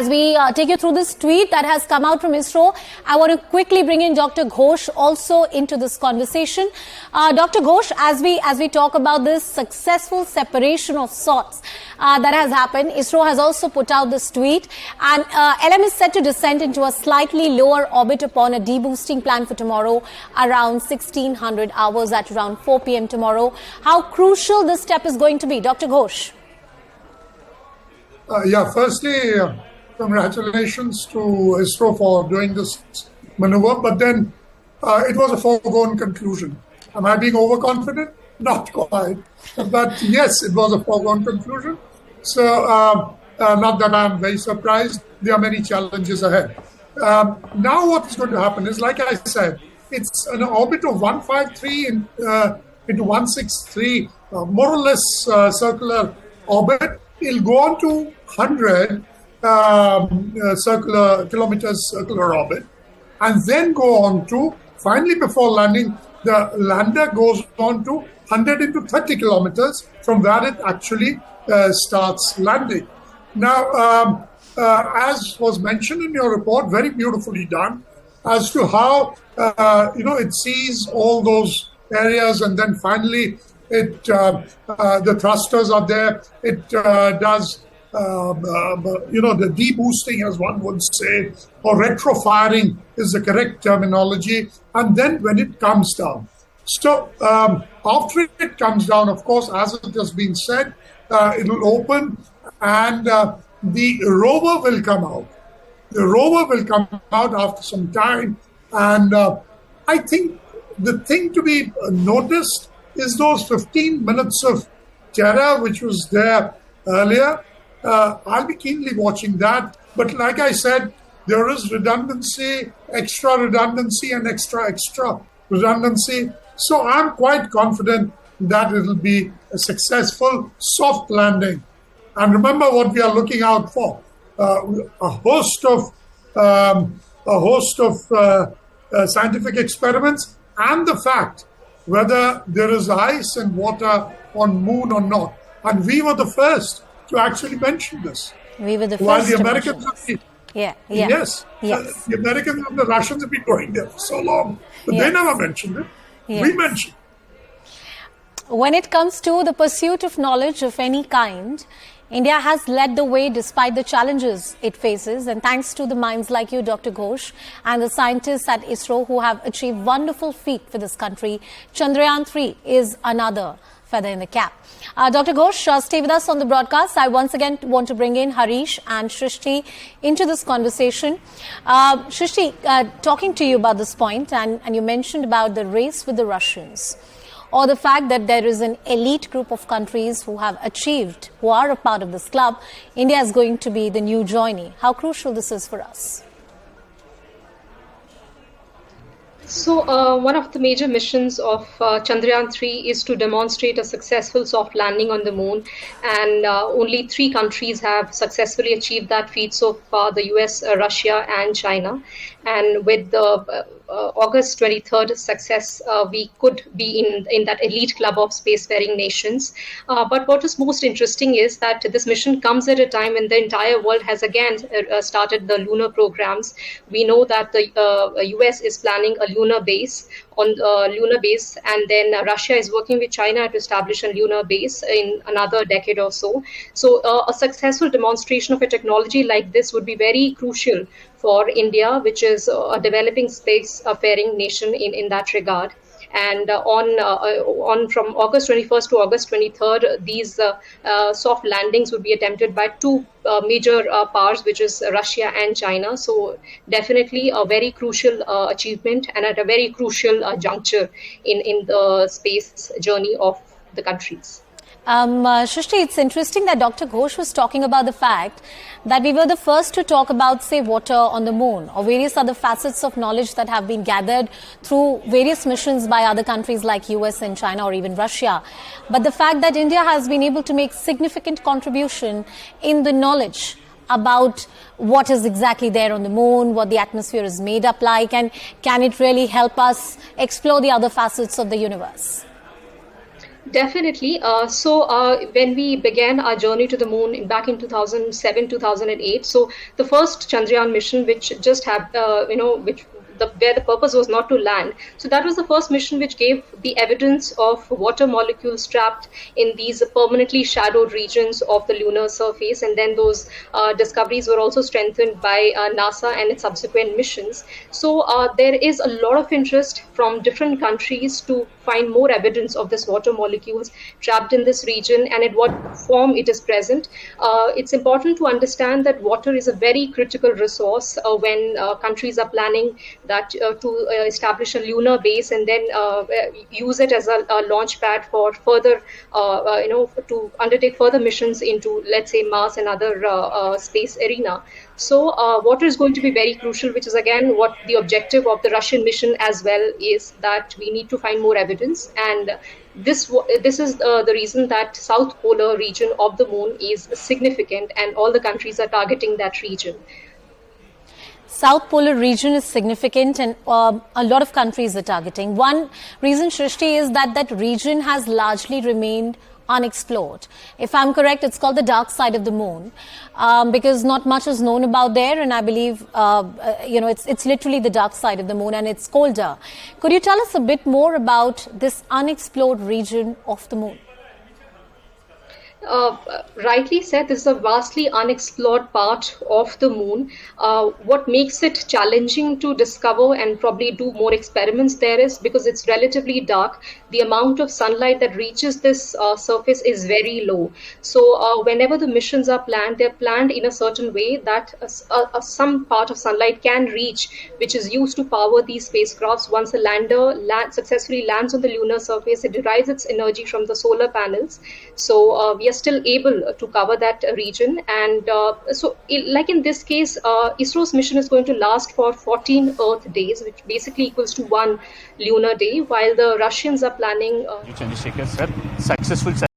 As we take you through this tweet that has come out from ISRO, I want to quickly bring in Dr. Ghosh also into this conversation. Dr. Ghosh, as we talk about this successful separation of sorts that has happened, ISRO has also put out this tweet, and LM is set to descend into a slightly lower orbit upon a deboosting plan for tomorrow around 1600 hours at around 4 p.m. tomorrow. How crucial this step is going to be, Dr. Ghosh? Firstly, congratulations to ISRO for doing this maneuver, but then it was a foregone conclusion. Am I being overconfident? Not quite. But yes, it was a foregone conclusion. So not that I'm very surprised. There are many challenges ahead. Now what is going to happen is, like I said, it's an orbit of 153 into 163, more or less circular orbit. It'll go on to 100 kilometers circular orbit, and then go on to, finally before landing, the lander goes on to 100 into 30 kilometers from where it actually starts landing. Now, as was mentioned in your report, very beautifully done, as to how it sees all those areas, and then finally the thrusters are there. It does the deboosting, as one would say, or retrofiring is the correct terminology. And then when it comes down. So after it comes down, of course, as it has been said, it'll open and the rover will come out. The rover will come out after some time. And I think the thing to be noticed is those 15 minutes of terror which was there earlier. I'll be keenly watching that. But like I said, there is redundancy, extra redundancy, and extra redundancy. So I'm quite confident that it'll be a successful soft landing. And remember what we are looking out for: a host of scientific experiments, and the fact whether there is ice and water on moon or not. And we were the first to actually mention this. We were the first. While the Americans Yes. The Americans and the Russians have been going there for so long, but they never mentioned it. Yes. We mentioned. When it comes to the pursuit of knowledge of any kind, India has led the way despite the challenges it faces, and thanks to the minds like you, Dr. Ghosh, and the scientists at ISRO who have achieved wonderful feat for this country. Chandrayaan 3 is another feather in the cap. Dr. Ghosh, stay with us on the broadcast. I once again want to bring in Harish and Shrishti into this conversation. Shrishti, talking to you about this point, and you mentioned about the race with the Russians, or the fact that there is an elite group of countries who have achieved, who are a part of this club. India is going to be the new joinee. How crucial this is for us? So one of the major missions of Chandrayaan 3 is to demonstrate a successful soft landing on the moon, and only 3 countries have successfully achieved that feat so far: the US, Russia, and China. And with the August 23rd success, we could be in that elite club of spacefaring nations. But what is most interesting is that this mission comes at a time when the entire world has again started the lunar programs. We know that the US is planning a lunar base, and then Russia is working with China to establish a lunar base in another decade or so. So a successful demonstration of a technology like this would be very crucial for India, which is a developing spacefaring nation in that regard. And on from August 21st to August 23rd, these soft landings would be attempted by 2 major powers, which is Russia and China. So definitely a very crucial achievement, and at a very crucial juncture in the space journey of the countries. Shrishti, it's interesting that Dr. Ghosh was talking about the fact that we were the first to talk about, say, water on the moon, or various other facets of knowledge that have been gathered through various missions by other countries like US and China, or even Russia. But the fact that India has been able to make significant contribution in the knowledge about what is exactly there on the moon, what the atmosphere is made up like, and can it really help us explore the other facets of the universe? Definitely. When we began our journey to the moon back in 2007, 2008, so the first Chandrayaan mission, which just had, which where the purpose was not to land. So that was the first mission which gave the evidence of water molecules trapped in these permanently shadowed regions of the lunar surface. And then those discoveries were also strengthened by NASA and its subsequent missions. So there is a lot of interest from different countries to find more evidence of this water molecules trapped in this region and in what form it is present. It's important to understand that water is a very critical resource when countries are planning that to establish a lunar base and then use it as a launch pad for further, to undertake further missions into, let's say, Mars and other space arena. So water is going to be very crucial, which is again what the objective of the Russian mission as well is, that we need to find more evidence. And this is the reason that South Polar region of the moon is significant, and all the countries are targeting that region. South Polar region is significant and a lot of countries are targeting. One reason, Shrishti, is that that region has largely remained unexplored. If I'm correct, it's called the dark side of the moon because not much is known about there, and I believe it's literally the dark side of the moon and it's colder. Could you tell us a bit more about this unexplored region of the moon? Rightly said, this is a vastly unexplored part of the moon. What makes it challenging to discover and probably do more experiments there is because it's relatively dark. The amount of sunlight that reaches this surface is very low. So whenever the missions are planned, they're planned in a certain way that some part of sunlight can reach, which is used to power these spacecrafts. Once a lander successfully lands on the lunar surface, it derives its energy from the solar panels. So we are still able to cover that region. And like in this case, ISRO's mission is going to last for 14 Earth days, which basically equals to one lunar day, while the Russians are planning. Chandrasekhar sir, successful